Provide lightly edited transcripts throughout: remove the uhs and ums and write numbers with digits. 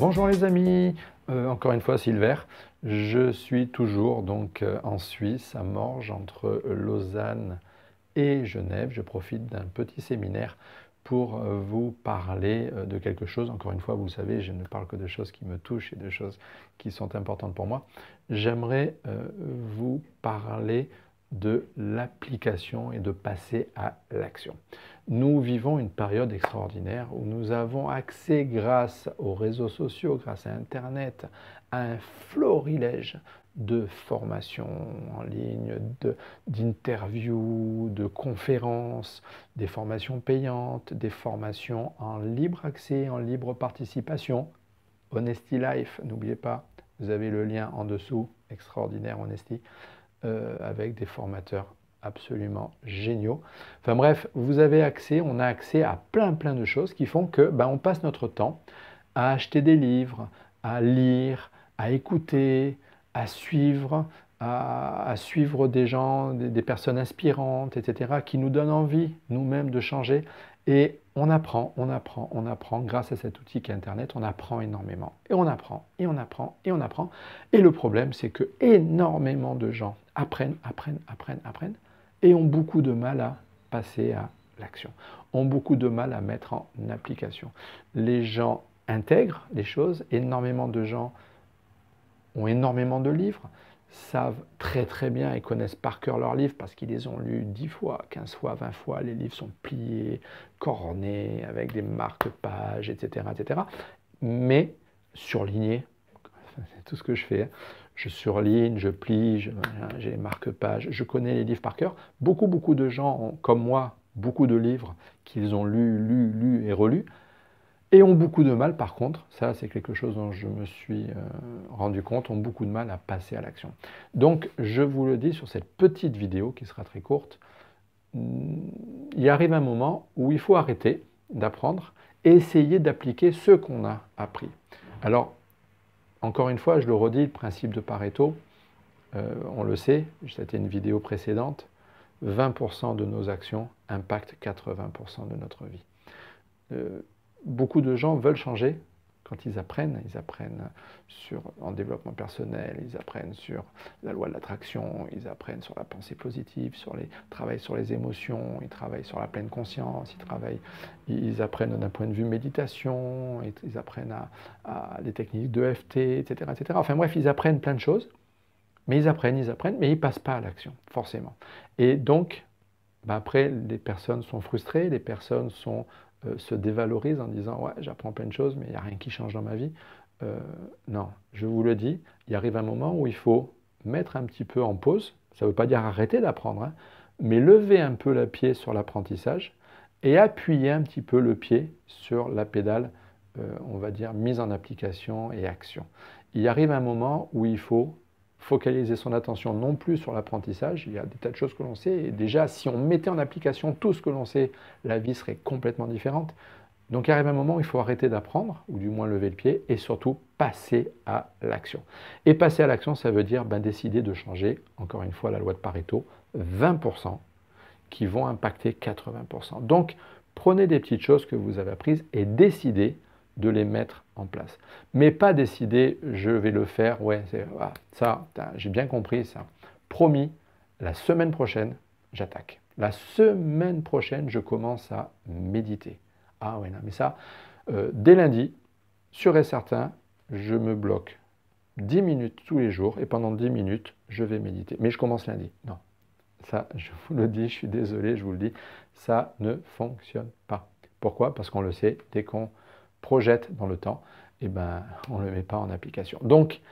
Bonjour les amis, encore une fois Silver. Je suis toujours donc en Suisse, à Morges, entre Lausanne et Genève. Je profite d'un petit séminaire pour vous parler de quelque chose. Encore une fois, vous savez, je ne parle que de choses qui me touchent et de choses qui sont importantes pour moi. J'aimerais vous parler de l'application et de passer à l'action. Nous vivons une période extraordinaire où nous avons accès, grâce aux réseaux sociaux, grâce à Internet, à un florilège de formations en ligne, d'interviews, de conférences, des formations payantes, des formations en libre accès, en libre participation. Honesty Life, n'oubliez pas, vous avez le lien en dessous, extraordinaire Honesty, avec des formateurs absolument géniaux. Enfin bref, vous avez accès, on a accès à plein de choses qui font que on passe notre temps à acheter des livres, à lire, à écouter, à suivre des gens, des personnes inspirantes, etc., qui nous donnent envie nous-mêmes de changer. Et on apprend grâce à cet outil qu'est Internet, on apprend énormément. Et on apprend, et on apprend, et on apprend. Et le problème, c'est que énormément de gens apprennent, et ont beaucoup de mal à passer à l'action, ont beaucoup de mal à mettre en application. Les gens intègrent les choses, énormément de gens ont énormément de livres, savent très bien et connaissent par cœur leurs livres parce qu'ils les ont lus 10 fois, 15 fois, 20 fois. Les livres sont pliés, cornés, avec des marque-pages, etc. Mais surlignés, c'est tout ce que je fais. Je surligne, je plie, j'ai les marque-pages, je connais les livres par cœur. Beaucoup de gens ont, comme moi, beaucoup de livres qu'ils ont lus et relus, et ont beaucoup de mal, par contre, ça c'est quelque chose dont je me suis rendu compte, ont beaucoup de mal à passer à l'action. Donc je vous le dis sur cette petite vidéo qui sera très courte, il arrive un moment où il faut arrêter d'apprendre et essayer d'appliquer ce qu'on a appris. Alors, encore une fois, je le redis, le principe de Pareto, on le sait, c'était une vidéo précédente, 20% de nos actions impactent 80% de notre vie. Beaucoup de gens veulent changer quand ils apprennent en développement personnel, ils apprennent sur la loi de l'attraction, ils apprennent sur la pensée positive, travaillent sur les émotions, ils travaillent sur la pleine conscience, ils apprennent d'un point de vue méditation, ils apprennent à des techniques d'EFT, etc., etc. Enfin bref, ils apprennent plein de choses, mais ils apprennent, mais ils ne passent pas à l'action, forcément. Et donc, après, les personnes sont frustrées, les personnes se dévalorisent en disant « ouais, j'apprends plein de choses, mais il n'y a rien qui change dans ma vie ». Non, je vous le dis, il arrive un moment où il faut mettre un petit peu en pause. Ça ne veut pas dire arrêter d'apprendre, hein, mais lever un peu le pied sur l'apprentissage et appuyer un petit peu le pied sur la pédale, on va dire, mise en application et action. Il arrive un moment où il faut focaliser son attention non plus sur l'apprentissage, il y a des tas de choses que l'on sait, et déjà si on mettait en application tout ce que l'on sait, la vie serait complètement différente. Donc il arrive un moment où il faut arrêter d'apprendre, ou du moins lever le pied, et surtout passer à l'action. Et passer à l'action, ça veut dire décider de changer, encore une fois la loi de Pareto, 20% qui vont impacter 80%. Donc prenez des petites choses que vous avez apprises et décidez de les mettre en place. Mais pas décider, je vais le faire, ouais, ça, j'ai bien compris ça. Promis, la semaine prochaine, j'attaque. La semaine prochaine, je commence à méditer. Ah ouais, non, mais ça, dès lundi, sûr et certain, je me bloque 10 minutes tous les jours et pendant 10 minutes, je vais méditer. Mais je commence lundi. Non, ça, je vous le dis, je suis désolé, je vous le dis, ça ne fonctionne pas. Pourquoi? Parce qu'on le sait, dès qu'on projette dans le temps, on ne le met pas en application. Donc,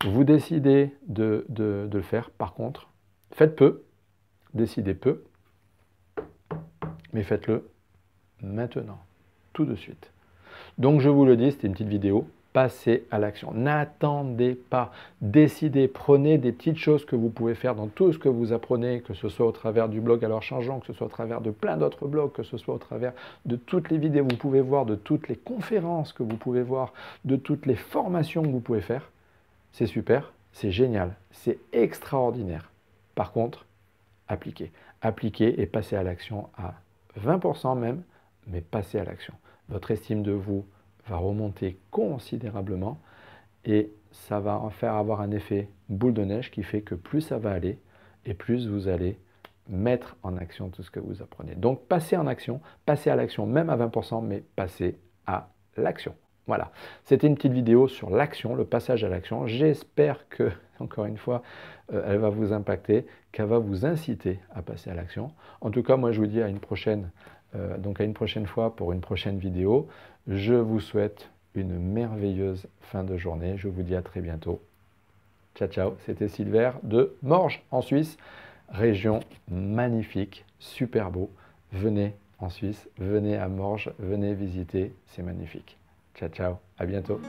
vous décidez de le faire. Par contre, faites peu, décidez peu, mais faites-le maintenant, tout de suite. Donc, je vous le dis, c'était une petite vidéo. Passez à l'action. N'attendez pas. Décidez, prenez des petites choses que vous pouvez faire dans tout ce que vous apprenez, que ce soit au travers du blog Alors Changeons, que ce soit au travers de plein d'autres blogs, que ce soit au travers de toutes les vidéos que vous pouvez voir, de toutes les conférences que vous pouvez voir, de toutes les formations que vous pouvez faire. C'est super, c'est génial, c'est extraordinaire. Par contre, appliquez. Appliquez et passez à l'action à 20% même, mais passez à l'action. Votre estime de vous va remonter considérablement et ça va en faire avoir un effet boule de neige qui fait que plus ça va aller et plus vous allez mettre en action tout ce que vous apprenez. Donc passez en action, passez à l'action même à 20%, mais passez à l'action. Voilà, c'était une petite vidéo sur l'action, le passage à l'action. J'espère que, encore une fois, elle va vous impacter, qu'elle va vous inciter à passer à l'action. En tout cas, moi je vous dis à une prochaine, donc à une prochaine fois pour une prochaine vidéo. Je vous souhaite une merveilleuse fin de journée. Je vous dis à très bientôt. Ciao, ciao. C'était Silver de Morges en Suisse. Région magnifique, super beau. Venez en Suisse, venez à Morges, venez visiter, c'est magnifique. Ciao, ciao, à bientôt.